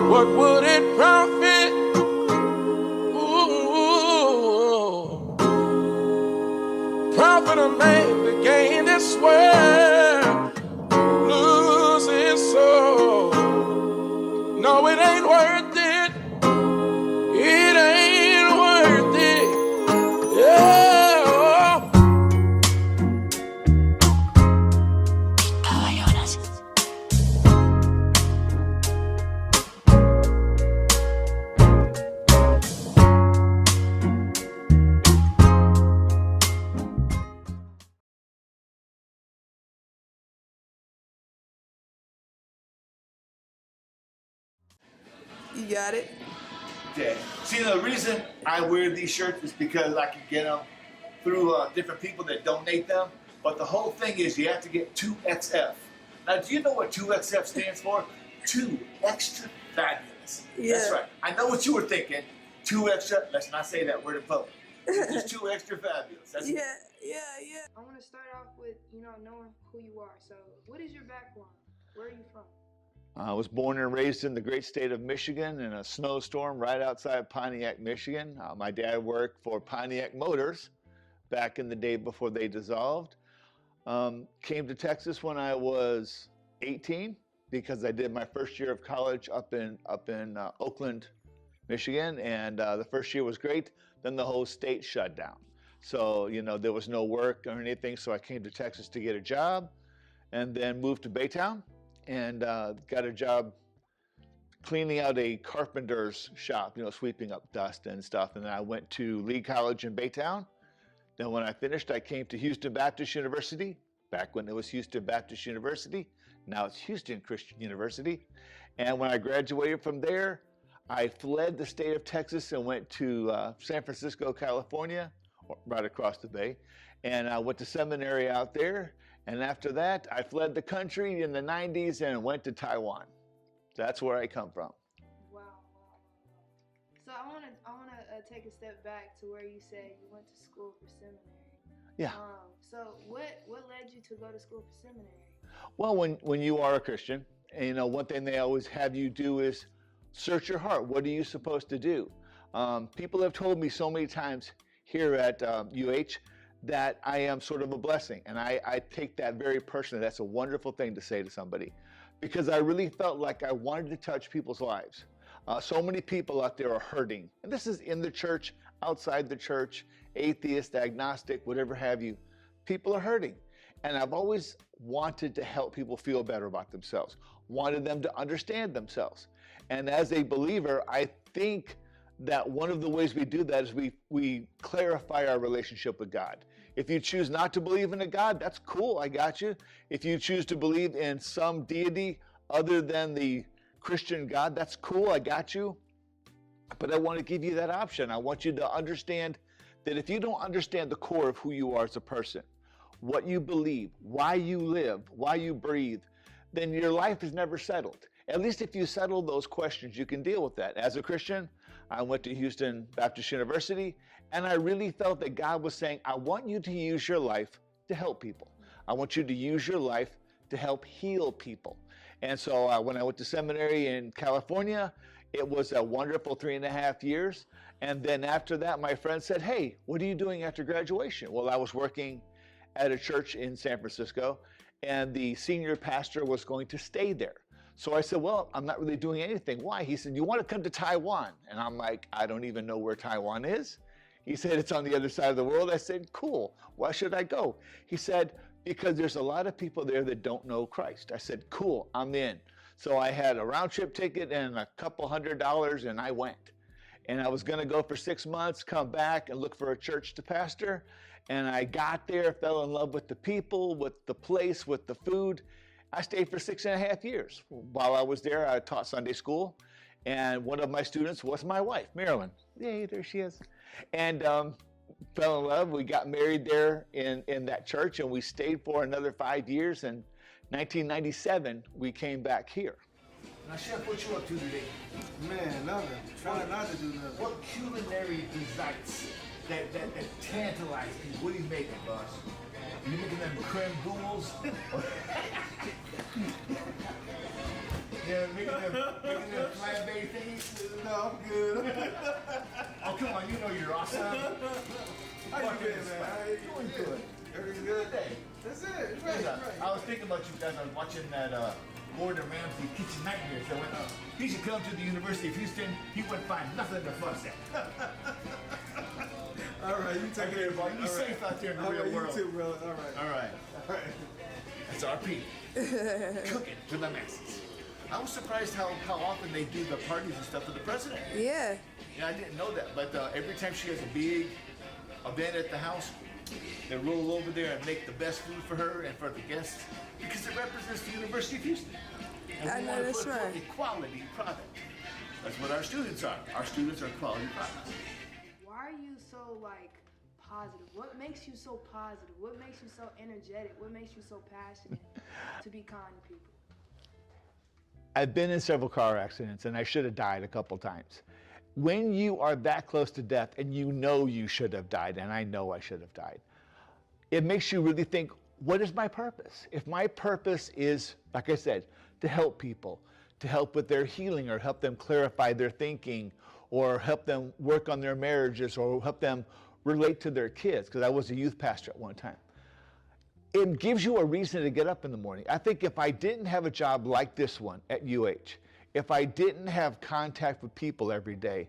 What would it profit? Ooh, profit a man to gain this world, lose his soul. No, it ain't worth it. It ain't worth it. Yeah. You got it? Okay. See, the reason I wear these shirts is because I can get them through different people that donate them. But the whole thing is you have to get 2XF. Now, do you know what 2XF stands for? 2 extra fabulous. Yeah. That's right. I know what you were thinking. 2 extra, let's not say that word in public. It's just 2 extra fabulous. That's Yeah. I want to start off with, knowing who you are. So, what is your background? Where are you from? I was born and raised in the great state of Michigan in a snowstorm right outside Pontiac, Michigan. My dad worked for Pontiac Motors back in the day before they dissolved. Came to Texas when I was 18 because I did my first year of college up in Oakland, Michigan, and the first year was great. Then the whole state shut down. So, there was no work or anything, so I came to Texas to get a job and then moved to Baytown. And got a job cleaning out a carpenter's shop, sweeping up dust and stuff. And then I went to Lee College in Baytown. Then when I finished, I came to Houston Baptist University, back when it was Houston Baptist University. Now it's Houston Christian University. And when I graduated from there, I fled the state of Texas and went to San Francisco, California, right across the bay. And I went to seminary out there. And after that, I fled the country in the 90s and went to Taiwan. That's where I come from. Wow. So I want to take a step back to where you said you went to school for seminary. Yeah. So what led you to go to school for seminary? Well, when you are a Christian, and one thing they always have you do is search your heart. What are you supposed to do? People have told me so many times here at UH that I am sort of a blessing. And I take that very personally. That's a wonderful thing to say to somebody, because I really felt like I wanted to touch people's lives. So many people out there are hurting. And this is in the church, outside the church, atheist, agnostic, whatever have you. People are hurting. And I've always wanted to help people feel better about themselves, wanted them to understand themselves. And as a believer, I think that one of the ways we do that is we clarify our relationship with God. If you choose not to believe in a God, that's cool, I got you. If you choose to believe in some deity other than the Christian God, that's cool, I got you. But I want to give you that option. I want you to understand that if you don't understand the core of who you are as a person, what you believe, why you live, why you breathe, then your life is never settled. At least if you settle those questions, you can deal with that. As a Christian, I went to Houston Baptist University, and I really felt that God was saying, I want you to use your life to help people. I want you to use your life to help heal people. And so when I went to seminary in California, it was a wonderful 3.5 years. And then after that, my friend said, hey, what are you doing after graduation? Well, I was working at a church in San Francisco, and the senior pastor was going to stay there. So I said, well, I'm not really doing anything. Why? He said, you want to come to Taiwan? And I'm like, I don't even know where Taiwan is. He said, it's on the other side of the world. I said, cool. Why should I go? He said, because there's a lot of people there that don't know Christ. I said, cool, I'm in. So I had a round trip ticket and a couple $100, and I went. And I was going to go for 6 months, come back and look for a church to pastor. And I got there, fell in love with the people, with the place, with the food. I stayed for 6.5 years. While I was there, I taught Sunday school. And one of my students was my wife, Marilyn. Yay, there she is. And fell in love. We got married there in that church, and we stayed for another 5 years. And 1997, we came back here. Now, Chef, what you up to today? Man, nothing. Trying not to do nothing. What culinary desserts that tantalize people? What are you making, boss? Are you making them creme ghouls? Yeah, making them plant-based things. No, I'm good. Oh, come on, you know you're awesome. How you doing, man? How you Doing good. Everything good? Hey, That's it. Right, right. I was thinking about you guys. I was watching that Gordon Ramsay Kitchen Nightmares. I went, he should come to the University of Houston. He wouldn't find nothing to fuss at. All right, you take Okay, it, bro. You safe out there in the real world. You too, brother. All right. All right. All right. That's RP. Cooking for the masses. I was surprised how often they do the parties and stuff for the president. Yeah. Yeah, I didn't know that. But every time she has a big event at the house, they roll over there and make the best food for her and for the guests because it represents the University of Houston. And I we know, want to that's put forth right. a quality product. That's what our students are. Our students are quality products. Why are you so like positive? What makes you so positive? What makes you so energetic? What makes you so passionate to be kind to people? I've been in several car accidents and I should have died a couple times. When you are that close to death and you know you should have died, and I know I should have died, it makes you really think, what is my purpose? If my purpose is, like I said, to help people, to help with their healing or help them clarify their thinking or help them work on their marriages or help them relate to their kids, because I was a youth pastor at one time. It gives you a reason to get up in the morning. I think if I didn't have a job like this one at UH, if I didn't have contact with people every day,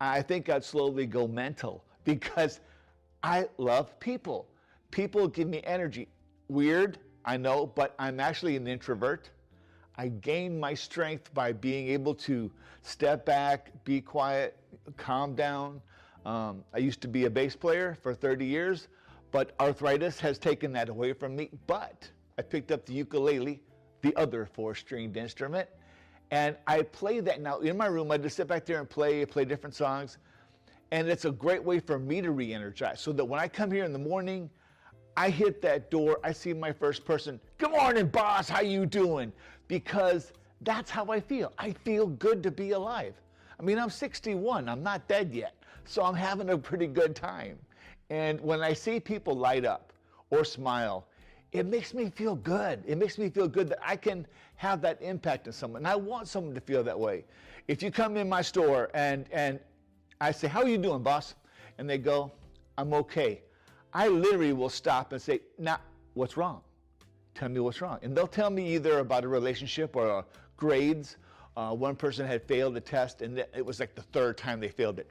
I think I'd slowly go mental because I love people. People give me energy. Weird, I know, but I'm actually an introvert. I gain my strength by being able to step back, be quiet, calm down. I used to be a bass player for 30 years, but arthritis has taken that away from me. But I picked up the ukulele, the other 4-stringed instrument, and I play that now in my room. I just sit back there and play different songs. And it's a great way for me to re-energize so that when I come here in the morning, I hit that door, I see my first person, good morning, boss, how you doing? Because that's how I feel. I feel good to be alive. I mean, I'm 61, I'm not dead yet, so I'm having a pretty good time. And when I see people light up or smile, it makes me feel good. It makes me feel good that I can have that impact on someone. And I want someone to feel that way. If you come in my store and I say, how are you doing, boss? And they go, I'm okay. I literally will stop and say, now, what's wrong? Tell me what's wrong. And they'll tell me either about a relationship or grades. One person had failed a test and it was like the 3rd time they failed it.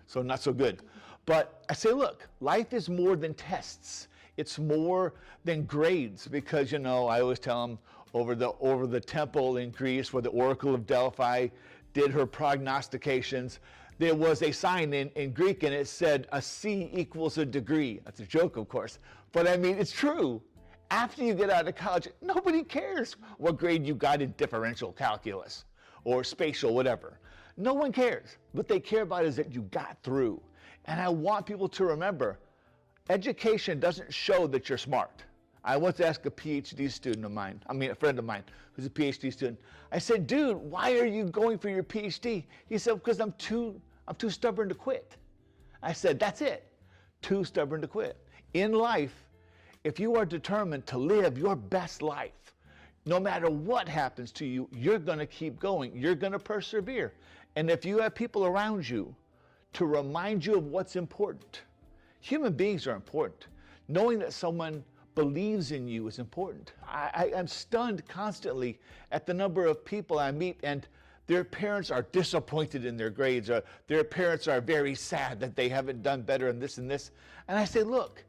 So not so good. But I say, look, life is more than tests. It's more than grades because, you know, I always tell them over the temple in Greece where the Oracle of Delphi did her prognostications, there was a sign in Greek and it said a C equals a degree. That's a joke, of course. But I mean, it's true. After you get out of college, nobody cares what grade you got in differential calculus or spatial, whatever. No one cares. What they care about is that you got through. And I want people to remember, education doesn't show that you're smart. I once asked a PhD student of mine, a friend of mine who's a PhD student. I said, dude, why are you going for your PhD? He said, because I'm too stubborn to quit. I said, that's it. Too stubborn to quit. In life, if you are determined to live your best life, no matter what happens to you, you're going to keep going. You're going to persevere. And if you have people around you to remind you of what's important, human beings are important. Knowing that someone believes in you is important. I'm stunned constantly at the number of people I meet and their parents are disappointed in their grades, or their parents are very sad that they haven't done better in this and this. And I say, look,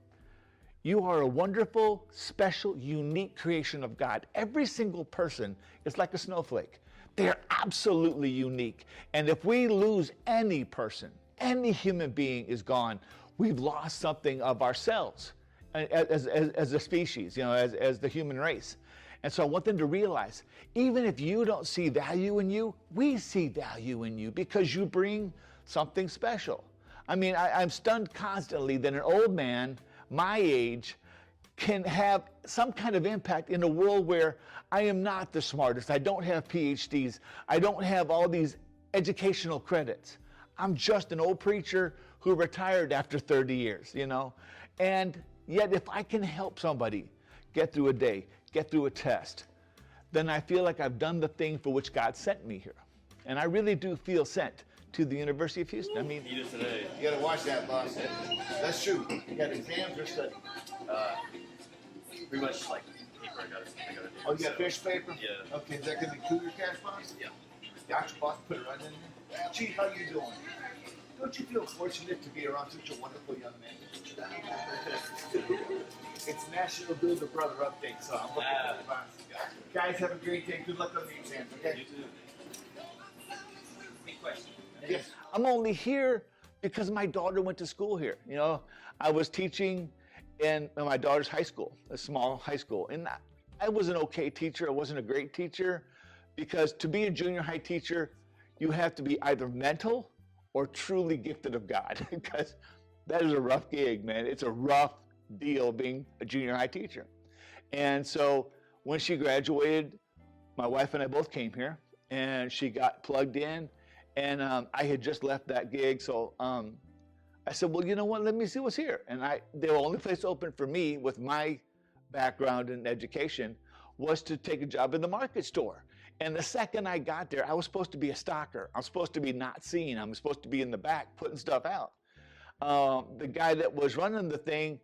you are a wonderful, special, unique creation of God. Every single person is like a snowflake. They're absolutely unique. And if we lose any person, any human being is gone, we've lost something of ourselves as a species, as the human race. And so I want them to realize, even if you don't see value in you, we see value in you because you bring something special. I mean, I'm stunned constantly that an old man my age can have some kind of impact in a world where I am not the smartest. I don't have PhDs. I don't have all these educational credits. I'm just an old preacher who retired after 30 years, And yet if I can help somebody get through a day, get through a test, then I feel like I've done the thing for which God sent me here. And I really do feel sent to the University of Houston. I mean, Eat it today. you gotta watch that, boss. That's true. You got exams or study? Pretty much like paper I gotta do. Oh, you got fish paper? Yeah. Okay, is that gonna include your cash, boss? Yeah. Gotcha, boss. Put it right in there. Chief, how you doing? Don't you feel fortunate to be around such a wonderful young man? It's National Builder Brother Update, so I'm looking for the boss. Guys, have a great day. Good luck on the exams, okay? You too. Big question. Yes. I'm only here because my daughter went to school here. You know, I was teaching in my daughter's high school, a small high school. And I was an okay teacher. I wasn't a great teacher because to be a junior high teacher, you have to be either mental or truly gifted of God because that is a rough gig, man. It's a rough deal being a junior high teacher. And so when she graduated, my wife and I both came here and she got plugged in. And I had just left that gig, so I said, well, you know what, let me see what's here. And the only place open for me with my background in education was to take a job in the market store. And the second I got there, I was supposed to be a stocker. I was supposed to be not seen. I was supposed to be in the back putting stuff out. The guy that was running the thing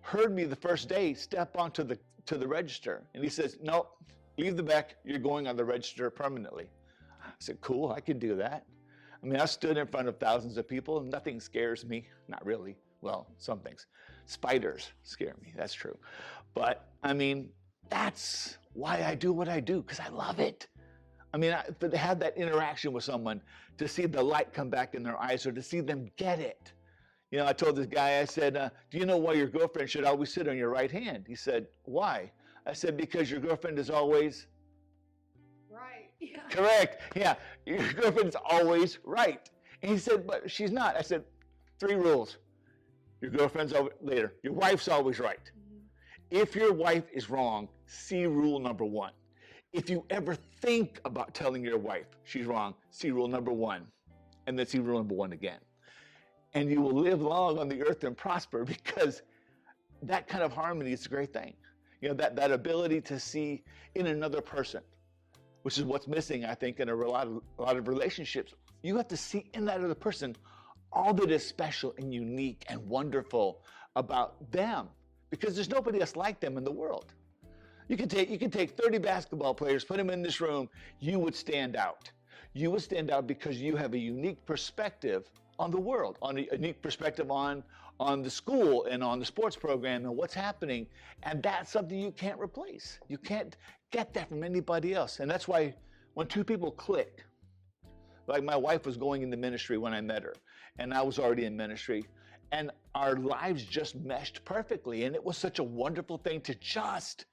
heard me the first day step onto the register. And he says, no, leave the back. You're going on the register permanently. I said, cool, I can do that. I mean, I stood in front of thousands of people and nothing scares me. Not really. Well, some things. Spiders scare me, that's true. But I mean, that's why I do what I do, because I love it. I mean, to have that interaction with someone, to see the light come back in their eyes or to see them get it. You know, I told this guy, I said, do you know why your girlfriend should always sit on your right hand? He said, why? I said, because your girlfriend is always Right. Yeah. correct. Yeah, your girlfriend's always right. And he said, but she's not. I said, 3 rules. Your girlfriend's always, later, your wife's always right. If your wife is wrong, see rule number 1. If you ever think about telling your wife she's wrong, see rule number 1. And then see rule number 1 again. And you will live long on the earth and prosper, because that kind of harmony is a great thing. You know, that ability to see in another person, which is what's missing, I think, in a lot of relationships. You have to see in that other person all that is special and unique and wonderful about them, because there's nobody else like them in the world. You can take 30 basketball players, put them in this room, you would stand out. You would stand out because you have a unique perspective on the world, on a unique perspective on the school and on the sports program and what's happening. And that's something you can't replace. You can't get that from anybody else. And that's why when 2 people click, like my wife was going into ministry when I met her, and I was already in ministry, and our lives just meshed perfectly. And it was such a wonderful thing to just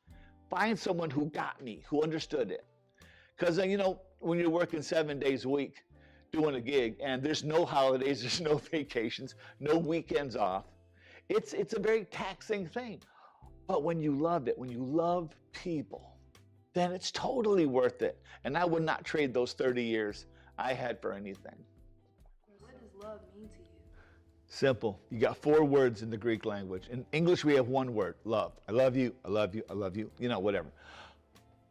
find someone who got me, who understood it. Because, you know, when you're working 7 days a week, doing a gig, and there's no holidays, there's no vacations, no weekends off. It's a very taxing thing. But when you love it, when you love people, then it's totally worth it. And I would not trade those 30 years I had for anything. What does love mean to you? Simple. You got 4 words in the Greek language. In English, we have 1 word, love. I love you, I love you, I love you, you know, whatever.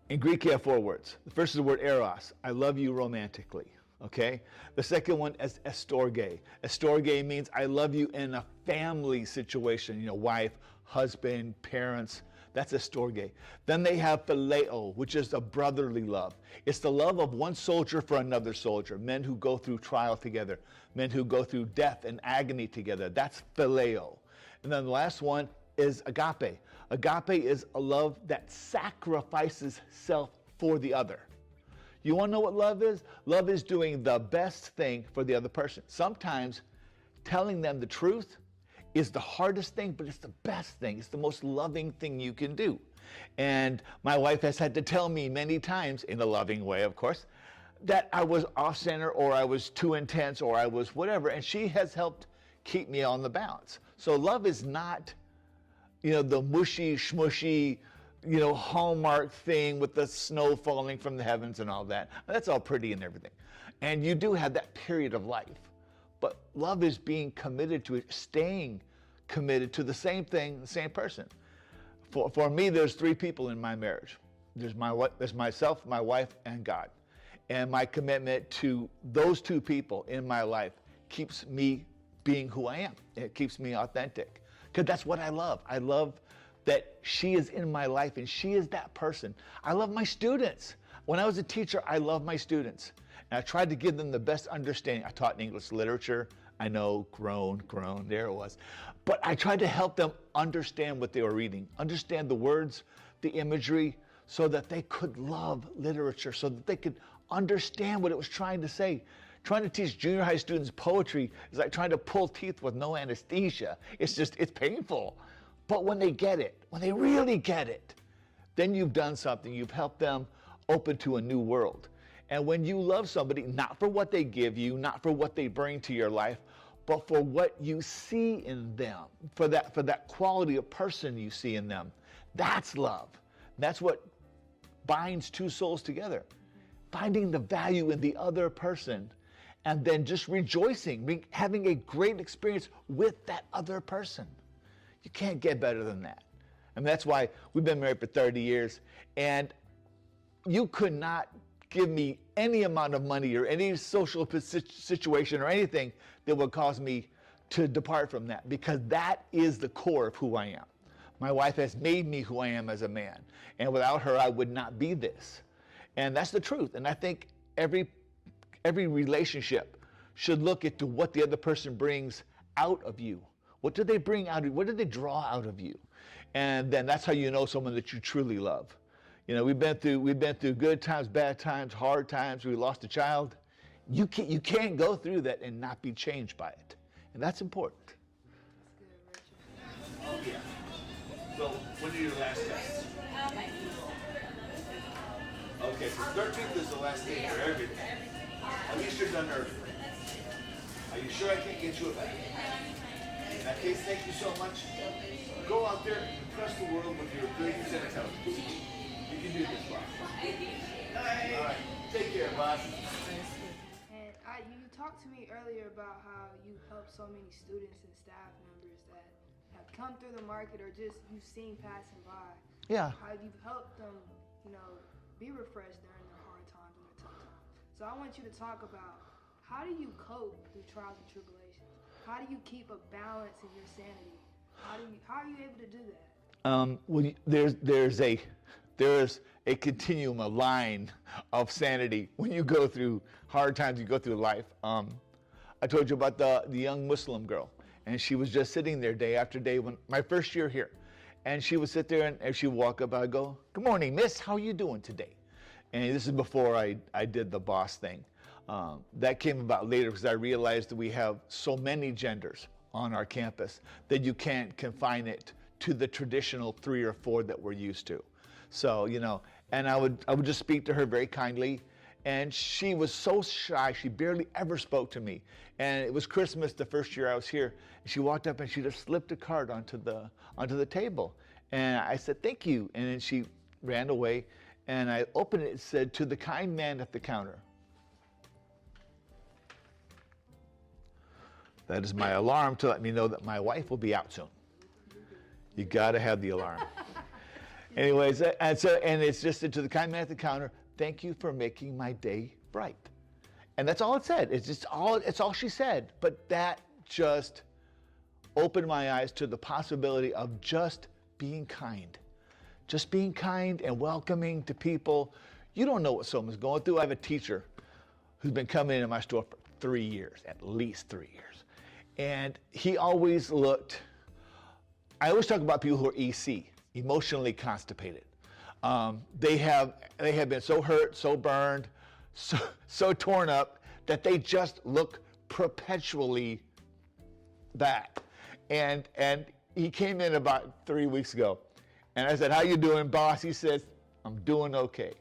In Greek, you have 4 words. The first is the word eros. I love you romantically. Okay? The second one is estorge. Estorge means I love you in a family situation, you know, wife, husband, parents. That's estorge. Then they have phileo, which is a brotherly love. It's the love of one soldier for another soldier, men who go through trial together, men who go through death and agony together. That's phileo. And then the last one is agape. Agape is a love that sacrifices self for the other. You want to know what love is? Love is doing the best thing for the other person. Sometimes telling them the truth is the hardest thing, but it's the best thing. It's the most loving thing you can do. And my wife has had to tell me many times, in a loving way, of course, that I was off center or I was too intense or I was whatever. And she has helped keep me on the balance. So love is not, you know, the mushy, schmushy, you know, Hallmark thing with the snow falling from the heavens and all that. That's all pretty and everything. And you do have that period of life. But love is being committed to it, staying committed to the same thing, the same person. For me, there's 3 people in my marriage. there's myself, my wife, and God. And my commitment to those two people in my life keeps me being who I am. It keeps me authentic. Because that's what I love. I love that she is in my life and she is that person. I love my students. When I was a teacher, I loved my students. And I tried to give them the best understanding. I taught English literature. I know, groan, there it was. But I tried to help them understand what they were reading, understand the words, the imagery, so that they could love literature, so that they could understand what it was trying to say. Trying to teach junior high students poetry is like trying to pull teeth with no anesthesia. It's painful. But when they get it, when they really get it, then you've done something. You've helped them open to a new world. And when you love somebody, not for what they give you, not for what they bring to your life, but for what you see in them, for that quality of person you see in them, that's love. That's what binds two souls together. Finding the value in the other person and then just rejoicing, having a great experience with that other person. You can't get better than that. And that's why we've been married for 30 years. And you could not give me any amount of money or any social situation or anything that would cause me to depart from that, because that is the core of who I am. My wife has made me who I am as a man. And without her, I would not be this. And that's the truth. And I think every relationship should look into what the other person brings out of you. What do they bring out of you? What do they draw out of you? And then that's how you know someone that you truly love. You know, we've been through good times, bad times, hard times. We lost a child. You can't go through that and not be changed by it. And that's important. That's good, Richard. Oh, yeah. So when are your last tests? Okay, so 13th is the last day for everything. At least you're done early. Are you sure I can't get you a bag? In that case, thank you so much. Go out there and impress the world with your 30% intelligence. You can do this, boss. All right, take care, boss. And you talked to me earlier about how you helped so many students and staff members that have come through the market or just you've seen passing by. Yeah. How you've helped them, be refreshed during their hard times and their tough times. So I want you to talk about, how do you cope through trials and tribulations? How do you keep a balance in your sanity? How are you able to do that? Well, there's a continuum, a line of sanity when you go through hard times, you go through life. I told you about the young Muslim girl, and she was just sitting there day after day when my first year here. And she would sit there and as she would walk up, I'd go, "Good morning, miss, how are you doing today?" And this is before I did the boss thing. That came about later because I realized that we have so many genders on our campus that you can't confine it to the traditional 3 or 4 that we're used to. So, and I would just speak to her very kindly. And she was so shy, she barely ever spoke to me. And it was Christmas the first year I was here. And she walked up and she just slipped a card onto the table. And I said, "Thank you." And then she ran away. And I opened it, it said, "To the kind man at the counter." That is my alarm to let me know that my wife will be out soon. You gotta have the alarm. Anyways, and it's just to the kind man at the counter, "Thank you for making my day bright." And that's all it said. It's all she said. But that just opened my eyes to the possibility of just being kind. Just being kind and welcoming to people. You don't know what someone's going through. I have a teacher who's been coming into my store for 3 years, at least 3 years. And he always looked, I always talk about people who are EC, emotionally constipated. They have been so hurt, so burned, so torn up that they just look perpetually that. And he came in about 3 weeks ago, and I said, "How you doing, boss?" He says, "I'm doing okay."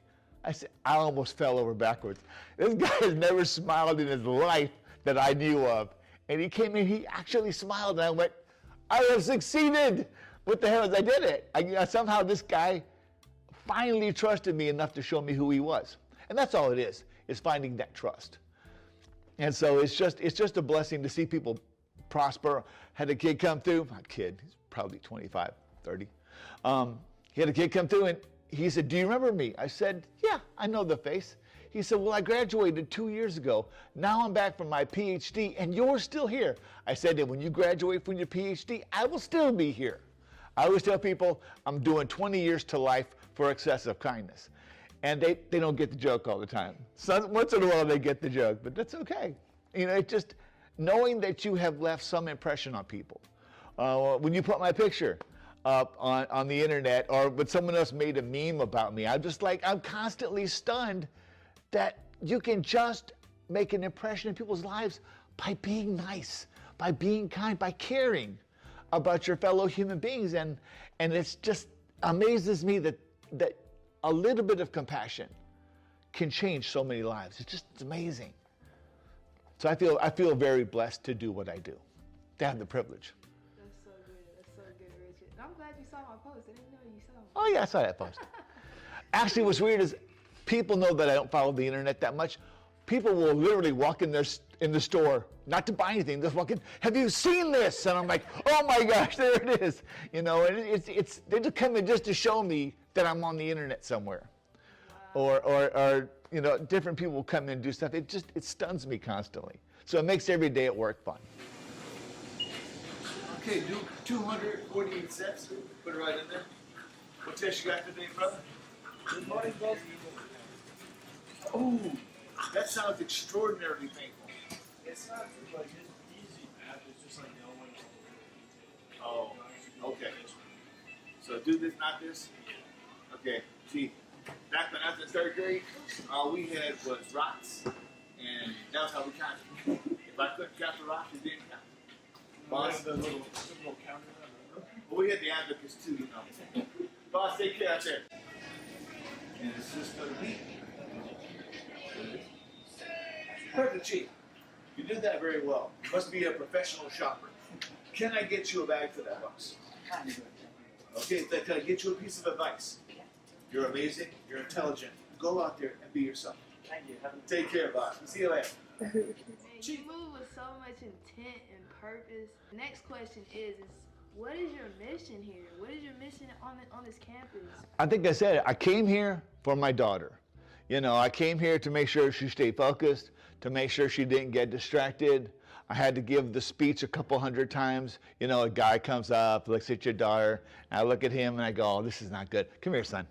I said, I almost fell over backwards. This guy has never smiled in his life that I knew of. And he came in, he actually smiled, and I went, "I have succeeded." What the hell is, I did it. Somehow this guy finally trusted me enough to show me who he was. And that's all it is finding that trust. And so it's just a blessing to see people prosper. Had a kid come through, he's probably 25, 30. He had a kid come through, and he said, do you remember me? I said, yeah, I know the face. He said, well, I graduated 2 years ago. Now I'm back from my PhD and you're still here. I said, and when you graduate from your PhD, I will still be here. I always tell people I'm doing 20 years to life for excessive kindness. And they don't get the joke all the time. So once in a while they get the joke, but that's okay. You know, it's just knowing that you have left some impression on people. When you put my picture up on the internet, or when someone else made a meme about me, I'm constantly stunned that you can just make an impression in people's lives by being nice, by being kind, by caring about your fellow human beings. And it's just amazes me that a little bit of compassion can change so many lives. It's amazing. So I feel very blessed to do what I do, to have the privilege. That's so good, Richard. And I'm glad you saw my post. I didn't know you saw it. Oh yeah, I saw that post. Actually, what's weird is people know that I don't follow the internet that much. People will literally walk in the store, not to buy anything, just walk in, have you seen this? And I'm like, oh my gosh, there it is. You know, and it's they just come in just to show me that I'm on the internet somewhere. Wow. Or you know, different people will come in and do stuff. It stuns me constantly. So it makes every day at work fun. Okay, do 248 steps. Put it right in there. What test you got today, brother? Good morning, both. Oh, that sounds extraordinarily painful. It's not like it's easy, Matt. It's just like no one. Oh, okay. So do this, not this? Okay, see, back when I was in third grade, all we had was rocks, and that was how we counted. If I couldn't count the rocks, it didn't count. Boss, The little counter. well, we had the advocates too, you know. Boss, take care out there. And it's just going to be. Perfect, Chief. You did that very well. You must be a professional shopper. Can I get you a bag for that, boss? Okay, then can I get you a piece of advice? You're amazing. You're intelligent. Go out there and be yourself. Thank you. Take care, boss. See you later. Man, you move with so much intent and purpose. The next question is what is your mission here? What is your mission on this campus? I think I said it. I came here for my daughter. You know, I came here to make sure she stayed focused, to make sure she didn't get distracted. I had to give the speech a couple hundred times. You know, a guy comes up, looks at your daughter, and I look at him and I go, oh, this is not good. Come here, son.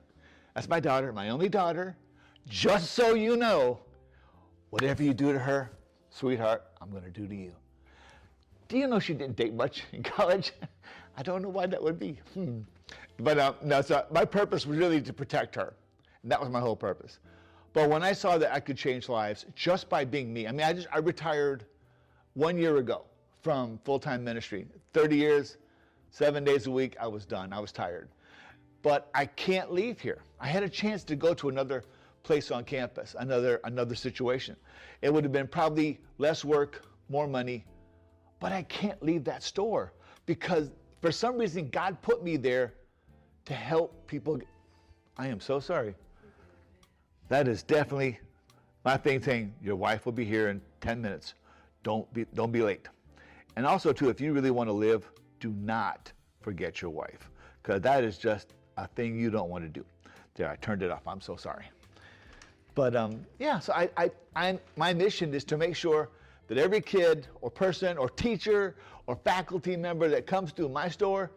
That's my daughter, my only daughter. Just so you know, whatever you do to her, sweetheart, I'm going to do to you. Do you know she didn't date much in college? I don't know why that would be. But no, so my purpose was really to protect her. And that was my whole purpose. But when I saw that I could change lives just by being me, I mean, I retired 1 year ago from full-time ministry. 30 years, 7 days a week, I was done. I was tired. But I can't leave here. I had a chance to go to another place on campus, another situation. It would have been probably less work, more money, but I can't leave that store because for some reason God put me there to help people. I am so sorry. That is definitely my thing saying your wife will be here in 10 minutes. Don't be late. And also too, if you really want to live, do not forget your wife, because that is just a thing you don't want to do. There, I turned it off. I'm so sorry. But yeah, so my mission is to make sure that every kid or person or teacher or faculty member that comes through my store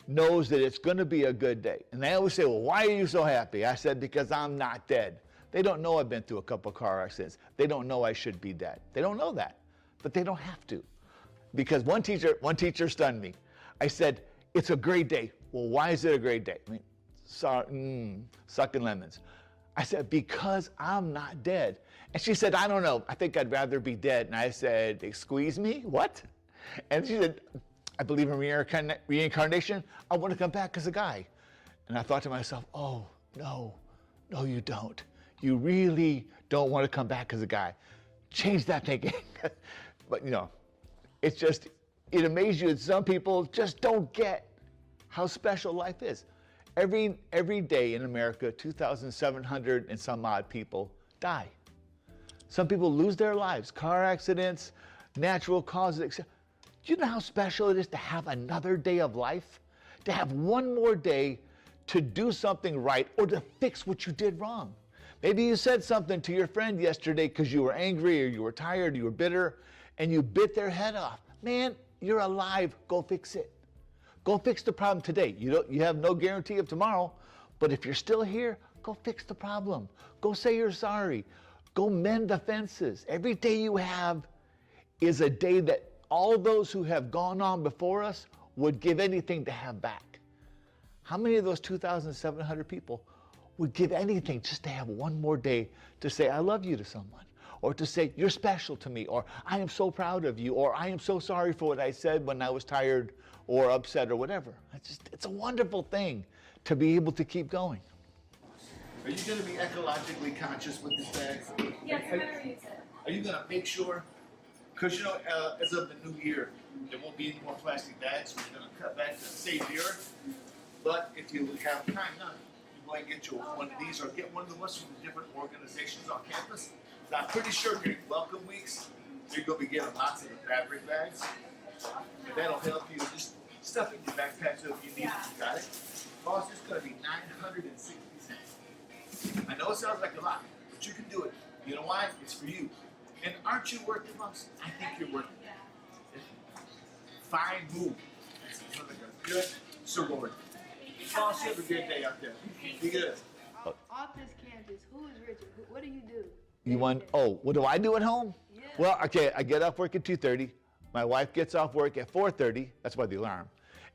knows that it's going to be a good day. And they always say, well, why are you so happy? I said, because I'm not dead. They don't know I've been through a couple car accidents. They don't know I should be dead. They don't know that, but they don't have to. Because one teacher stunned me. I said, it's a great day. Well, why is it a great day? I mean, sucking lemons. I said, because I'm not dead. And she said, I don't know. I think I'd rather be dead. And I said, excuse me, what? And she said, I believe in reincarnation. I want to come back as a guy. And I thought to myself, oh, no, you don't. You really don't want to come back as a guy. Change that thinking. But, you know, it's just, it amazes you that some people just don't get how special life is. Every day in America, 2,700 and some odd people die. Some people lose their lives, car accidents, natural causes, etc. Do you know how special it is to have another day of life? To have one more day to do something right or to fix what you did wrong. Maybe you said something to your friend yesterday because you were angry or you were tired, you were bitter, and you bit their head off. Man, you're alive. Go fix it. Go fix the problem today. You have no guarantee of tomorrow, but if you're still here, go fix the problem. Go say you're sorry. Go mend the fences. Every day you have is a day that all those who have gone on before us would give anything to have back. How many of those 2,700 people would give anything just to have one more day to say, I love you to someone, or to say, you're special to me, or I am so proud of you, or I am so sorry for what I said when I was tired or upset or whatever. It's a wonderful thing to be able to keep going. Are you going to be ecologically conscious with this bag? Yes, I'm going to use it. Are you going to make sure? Because, as of the new year, there won't be any more plastic bags. We're going to cut back to save the earth. But if you have time now, you go and get you one of these or get one of the ones from the different organizations on campus. So I'm pretty sure during welcome weeks, you're going to be getting lots of the fabric bags. And that'll help you just stuff in your backpack so if you need it, you got it. Cost is going to be 960 cents. I know it sounds like a lot, but you can do it. You know why? It's for you. And aren't you worth it, Moms? I think you're worth it. Fine move. That's like a good sorority. Boss, you have a good day out there. Be good. Off this campus, who is Richard? What do you do? What do I do at home? Yeah. Well, okay, I get off work at 2:30. My wife gets off work at 4:30. That's by the alarm.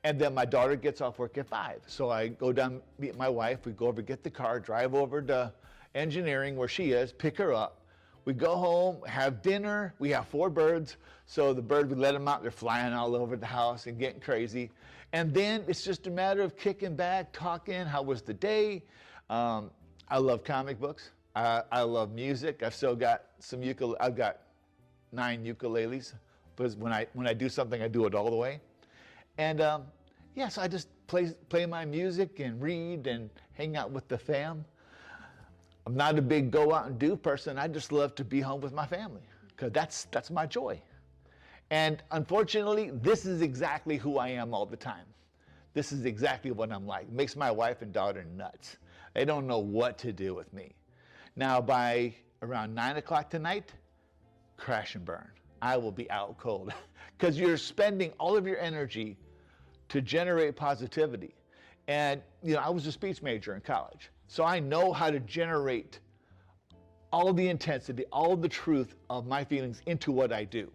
And then my daughter gets off work at 5. So I go down, meet my wife. We go over, get the car, drive over to engineering where she is, pick her up. We go home, have dinner. We have 4 birds. So the birds, we let them out. They're flying all over the house and getting crazy. And then it's just a matter of kicking back, talking. How was the day? I love comic books. I love music. I've still got some I've got 9 ukuleles. Because when I do something, I do it all the way. And so I just play my music and read and hang out with the fam. I'm not a big go out and do person. I just love to be home with my family because that's my joy. And unfortunately, this is exactly who I am all the time. This is exactly what I'm like. It makes my wife and daughter nuts. They don't know what to do with me. Now, by around 9 o'clock tonight, crash and burn. I will be out cold because you're spending all of your energy to generate positivity. And, I was a speech major in college, so I know how to generate all the intensity, all the truth of my feelings into what I do.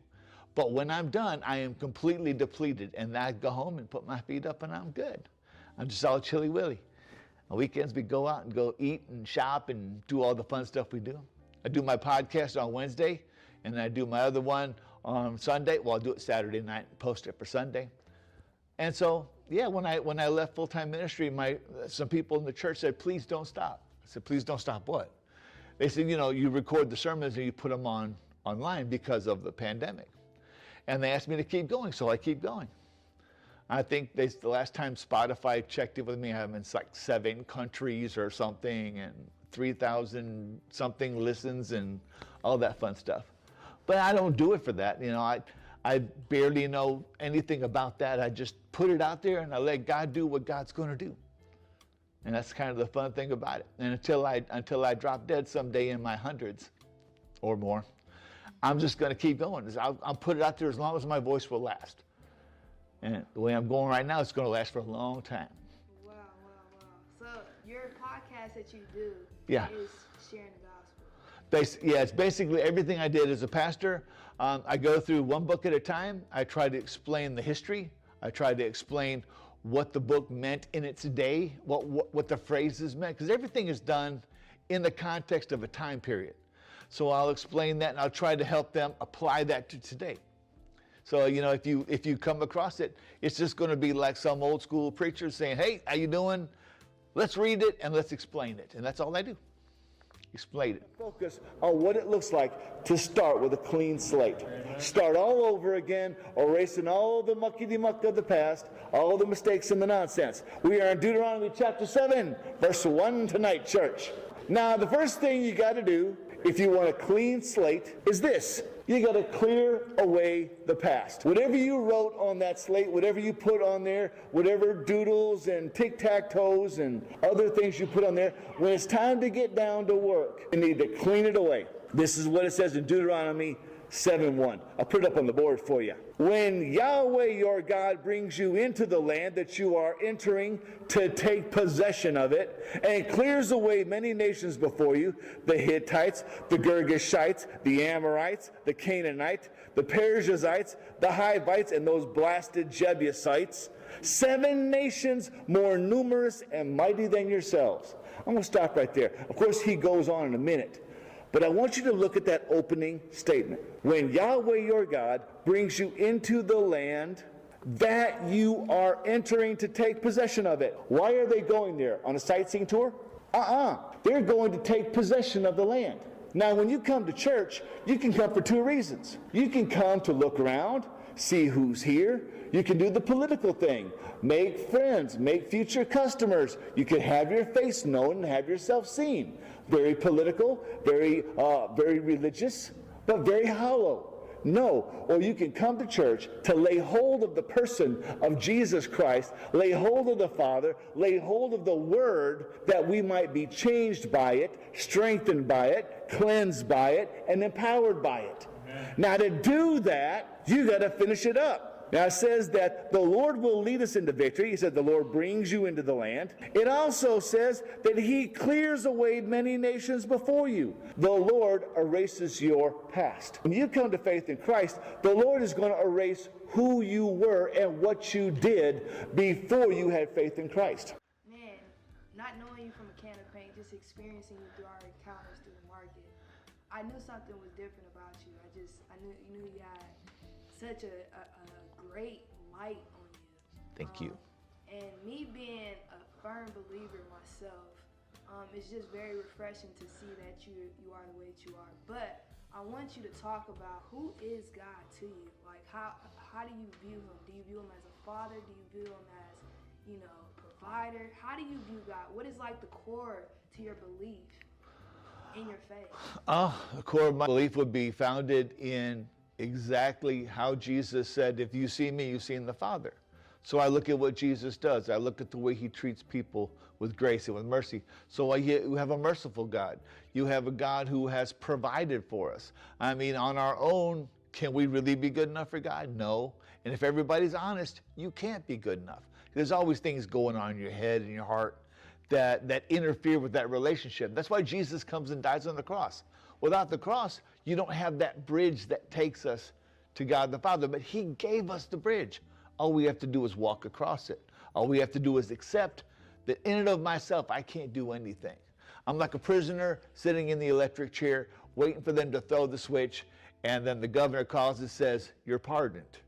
But when I'm done, I am completely depleted, and I go home and put my feet up, and I'm good. I'm just all chilly-willy. On weekends, we go out and go eat and shop and do all the fun stuff we do. I do my podcast on Wednesday, and I do my other one on Sunday. Well, I'll do it Saturday night and post it for Sunday. And so, when I left full-time ministry, some people in the church said, please don't stop. I said, please don't stop what? They said, you record the sermons and you put them online because of the pandemic. And they asked me to keep going, so I keep going. I think the last time Spotify checked it with me, I'm in like 7 countries or something, and 3,000 something listens and all that fun stuff. But I don't do it for that. I barely know anything about that. I just put it out there and I let God do what God's going to do. And that's kind of the fun thing about it. And until I drop dead someday in my hundreds or more, I'm just going to keep going. I'll put it out there as long as my voice will last. And the way I'm going right now, it's going to last for a long time. Wow. So your podcast that you do is sharing the gospel. It's basically everything I did as a pastor. I go through one book at a time. I try to explain the history. I try to explain what the book meant in its day, what the phrases meant, because everything is done in the context of a time period. So I'll explain that, and I'll try to help them apply that to today. So, if you come across it, it's just going to be like some old school preacher saying, hey, how you doing? Let's read it and let's explain it. And that's all I do. Explain it. Focus on what it looks like to start with a clean slate. Start all over again, erasing all the mucky-de-muck of the past, all the mistakes and the nonsense. We are in Deuteronomy chapter 7, verse 1 tonight, church. Now, the first thing you got to do if you want a clean slate is this. You got to clear away the past. Whatever you wrote on that slate, whatever you put on there, whatever doodles and tic-tac-toes and other things you put on there, when it's time to get down to work, you need to clean it away. This is what it says in Deuteronomy 7:1. I'll put it up on the board for you. When Yahweh your God brings you into the land that you are entering to take possession of it, and clears away many nations before you, the Hittites, the Girgashites, the Amorites, the Canaanites, the Perizzites, the Hivites, and those blasted Jebusites, 7 nations more numerous and mighty than yourselves. I'm going to stop right there. Of course, he goes on in a minute. But I want you to look at that opening statement. When Yahweh your God brings you into the land that you are entering to take possession of it. Why are they going there? On a sightseeing tour? They're going to take possession of the land. Now, when you come to church, you can come for 2 reasons. You can come to look around, see who's here. You can do the political thing, make friends, make future customers. You can have your face known and have yourself seen. Very political, very religious, but very hollow. No, or you can come to church to lay hold of the person of Jesus Christ, lay hold of the Father, lay hold of the Word, that we might be changed by it, strengthened by it, cleansed by it, and empowered by it. Amen. Now to do that, you got to finish it up. Now it says that the Lord will lead us into victory. He said the Lord brings you into the land. It also says that he clears away many nations before you. The Lord erases your past. When you come to faith in Christ, the Lord is going to erase who you were and what you did before you had faith in Christ. Man, not knowing you from a can of paint, just experiencing you through our encounters through the market, I knew something was different about you. I knew you had such a great light on you. Thank you. And me being a firm believer myself, it's just very refreshing to see that you are the way that you are. But I want you to talk about who is God to you. Like how do you view him? Do you view him as a father? Do you view him as, provider? How do you view God? What is like the core to your belief in your faith? The core of my belief would be founded in exactly how Jesus said, if you see me, you've seen the Father. So I look at what Jesus does. I look at the way he treats people with grace and with mercy. So you have a merciful God. You have a God who has provided for us. I mean, on our own, can we really be good enough for God? No. And if everybody's honest, you can't be good enough. There's always things going on in your head and your heart that interfere with that relationship. That's why Jesus comes and dies on the cross. Without the cross, you don't have that bridge that takes us to God the Father. But he gave us the bridge. All we have to do is walk across it. All we have to do is accept that in and of myself, I can't do anything. I'm like a prisoner sitting in the electric chair, waiting for them to throw the switch, and then the governor calls and says, you're pardoned.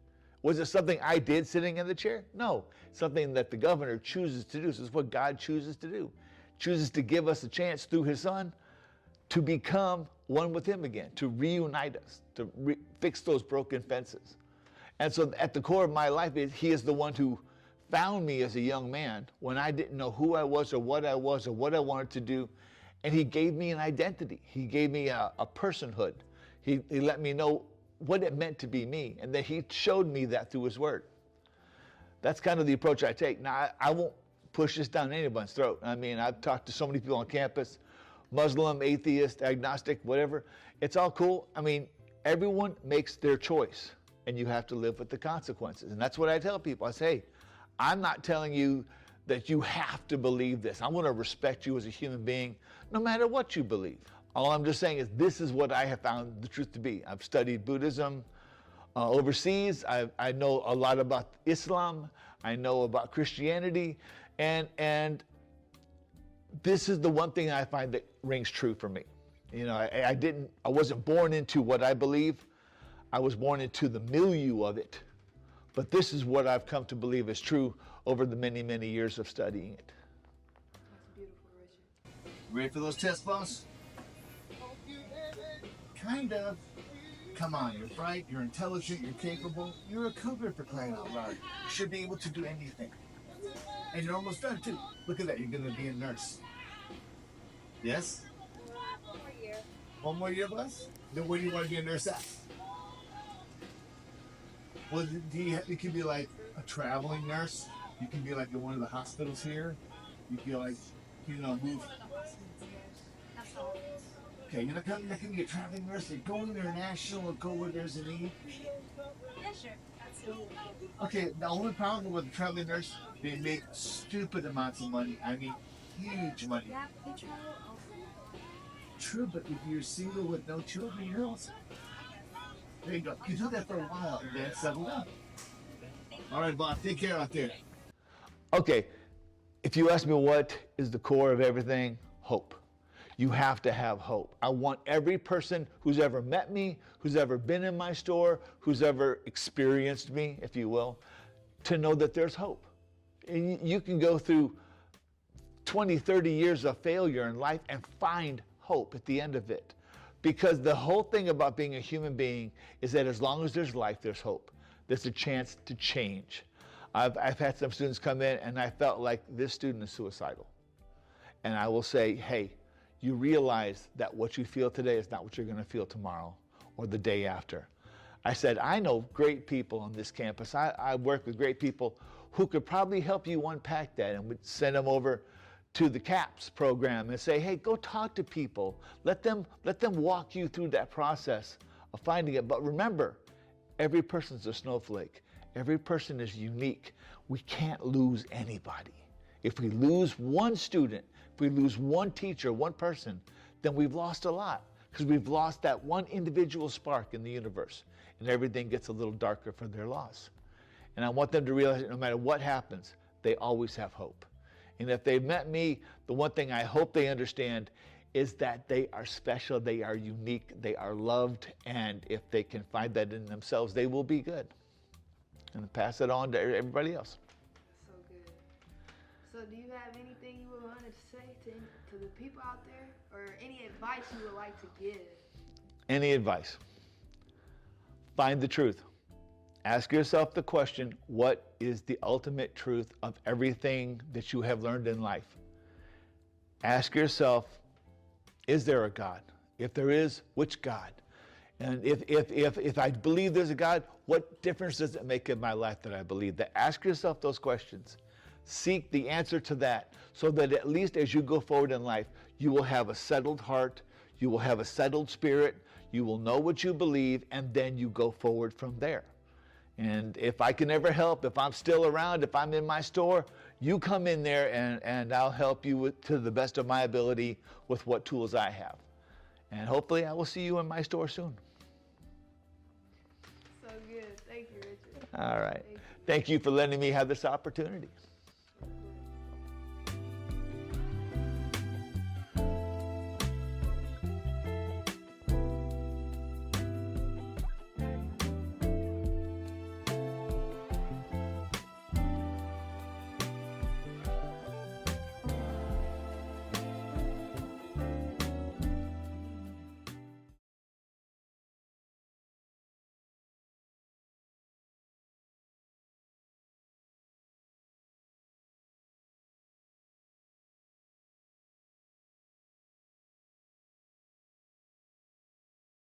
Was it something I did sitting in the chair? No. Something that the governor chooses to do. This is what God chooses to do. Chooses to give us a chance through his Son to become one with him again, to reunite us, to fix those broken fences. And so at the core of my life is he is the one who found me as a young man when I didn't know who I was or what I wanted to do. And he gave me an identity. He gave me a personhood. He let me know what it meant to be me. And then he showed me that through his word. That's kind of the approach I take. Now, I won't push this down anyone's throat. I mean, I've talked to so many people on campus, Muslim, atheist, agnostic, whatever. It's all cool. I mean, everyone makes their choice, and you have to live with the consequences. And that's what I tell people. I say, hey, I'm not telling you that you have to believe this. I'm going to respect you as a human being, no matter what you believe. All I'm just saying is this is what I have found the truth to be. I've studied Buddhism overseas. I know a lot about Islam. I know about Christianity. And this is the one thing I find that rings true for me. You know, I wasn't born into what I believe. I was born into the milieu of it. But this is what I've come to believe is true over the many, many years of studying it. That's beautiful, Richard. Ready for those test boss? Kind of. Come on, you're bright, you're intelligent, you're capable. You're a cougar for crying out loud. You should be able to do anything. And you're almost done too. Look at that, you're gonna be a nurse. Yes? 1 more year. 1 more year, boss? Then where do you want to be a nurse at? Well, you could be like a traveling nurse. You can be like in one of the hospitals here. You can like, move. Okay, you're not gonna be a traveling nurse. You go international or go where there's a need. Yeah, sure. Absolutely. Okay, the only problem with a traveling nurse, they make stupid amounts of money. I mean, huge money. Yeah, they travel also. True, but if you're single with no children, you're also. There you go. You do that for a while and then settle down. All right, Bob, take care out there. Okay, if you ask me what is the core of everything, hope. You have to have hope. I want every person who's ever met me, who's ever been in my store, who's ever experienced me, if you will, to know that there's hope. And you can go through 20, 30 years of failure in life and find hope at the end of it. Because the whole thing about being a human being is that as long as there's life, there's hope. There's a chance to change. I've had some students come in and I felt like this student is suicidal. And I will say, hey, you realize that what you feel today is not what you're going to feel tomorrow or the day after. I said, I know great people on this campus. I work with great people who could probably help you unpack that, and would send them over to the CAPS program and say, hey, go talk to people. Let them walk you through that process of finding it. But remember, every person's a snowflake. Every person is unique. We can't lose anybody. If we lose one student, if we lose one teacher, one person, then we've lost a lot, because we've lost that one individual spark in the universe, and everything gets a little darker for their loss. And I want them to realize that no matter what happens, they always have hope. And if they've met me, the one thing I hope they understand is that they are special, they are unique, they are loved, and if they can find that in themselves, they will be good. And pass it on to everybody else. So good. So do you have anything you would want to say to the people out there, or any advice you would like to give? Any advice? Find the truth. Ask yourself the question, what is the ultimate truth of everything that you have learned in life? Ask yourself, is there a God? If there is, which God? And if I believe there's a God, what difference does it make in my life that I believe that? Ask yourself those questions. Seek the answer to that, so that at least as you go forward in life, you will have a settled heart, you will have a settled spirit, you will know what you believe, and then you go forward from there. And if I can ever help, if I'm still around, if I'm in my store, you come in there and I'll help you to the best of my ability with what tools I have. And hopefully I will see you in my store soon. So good. Thank you, Richard. All right. Thank you for letting me have this opportunity.